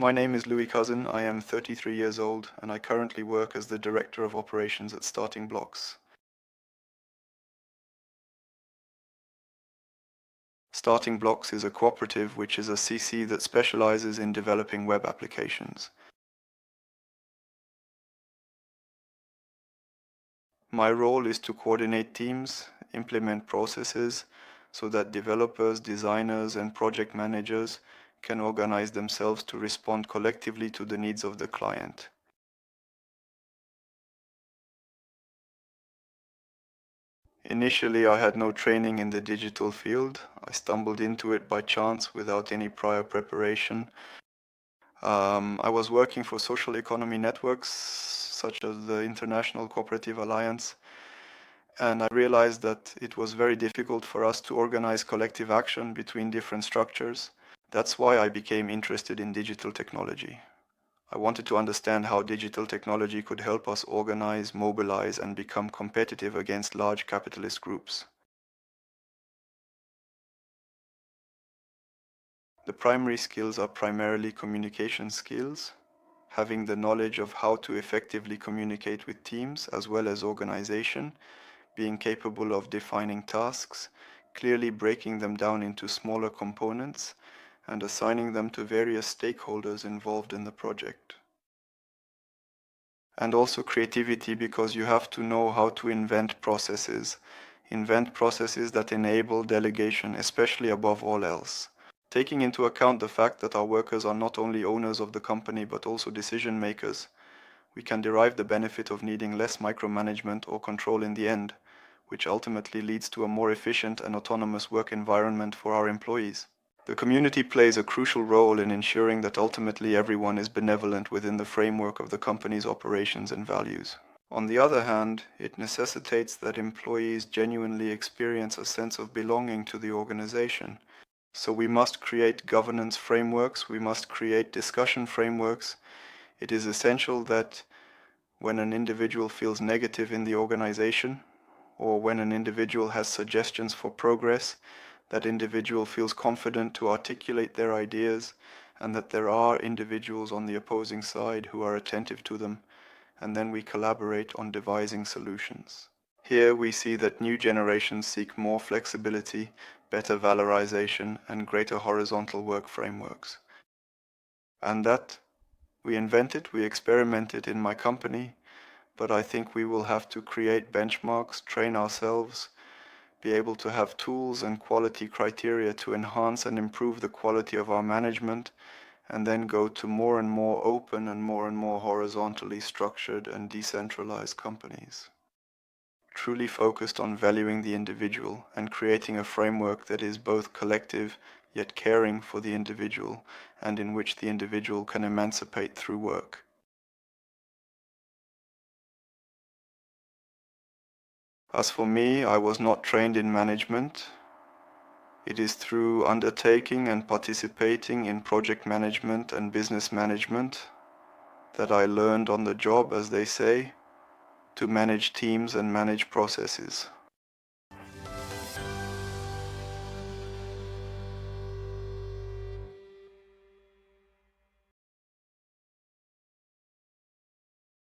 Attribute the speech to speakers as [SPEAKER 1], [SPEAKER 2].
[SPEAKER 1] My name is Louis Cousin, I am 33 years old, and I currently work as the Director of Operations at Starting Blocks. Starting Blocks is a cooperative which is a CC that specializes in developing web applications. My role is to coordinate teams, implement processes, so that developers, designers, and project managers can organize themselves to respond collectively to the needs of the client. Initially, I had no training in the digital field. I stumbled into it by chance without any prior preparation. I was working for social economy networks, such as the International Cooperative Alliance, and I realized that it was very difficult for us to organize collective action between different structures. That's why I became interested in digital technology. I wanted to understand how digital technology could help us organize, mobilize, and become competitive against large capitalist groups. The primary skills are primarily communication skills, having the knowledge of how to effectively communicate with teams as well as organization, being capable of defining tasks, clearly breaking them down into smaller components, and assigning them to various stakeholders involved in the project. And also creativity, because you have to know how to invent processes that enable delegation, especially above all else. Taking into account the fact that our workers are not only owners of the company but also decision makers, we can derive the benefit of needing less micromanagement or control in the end, which ultimately leads to a more efficient and autonomous work environment for our employees. The community plays a crucial role in ensuring that ultimately everyone is benevolent within the framework of the company's operations and values. On the other hand, it necessitates that employees genuinely experience a sense of belonging to the organization. So we must create governance frameworks, we must create discussion frameworks. It is essential that when an individual feels negative in the organization, or when an individual has suggestions for progress, that individual feels confident to articulate their ideas, and that there are individuals on the opposing side who are attentive to them, and then we collaborate on devising solutions. Here we see that new generations seek more flexibility, better valorization, and greater horizontal work frameworks. And that we invented, we experimented in my company, but I think we will have to create benchmarks, train ourselves, be able to have tools and quality criteria to enhance and improve the quality of our management, and then go to more and more open and more horizontally structured and decentralized companies. Truly focused on valuing the individual and creating a framework that is both collective yet caring for the individual, and in which the individual can emancipate through work. As for me, I was not trained in management. It is through undertaking and participating in project management and business management that I learned on the job, as they say, to manage teams and manage processes.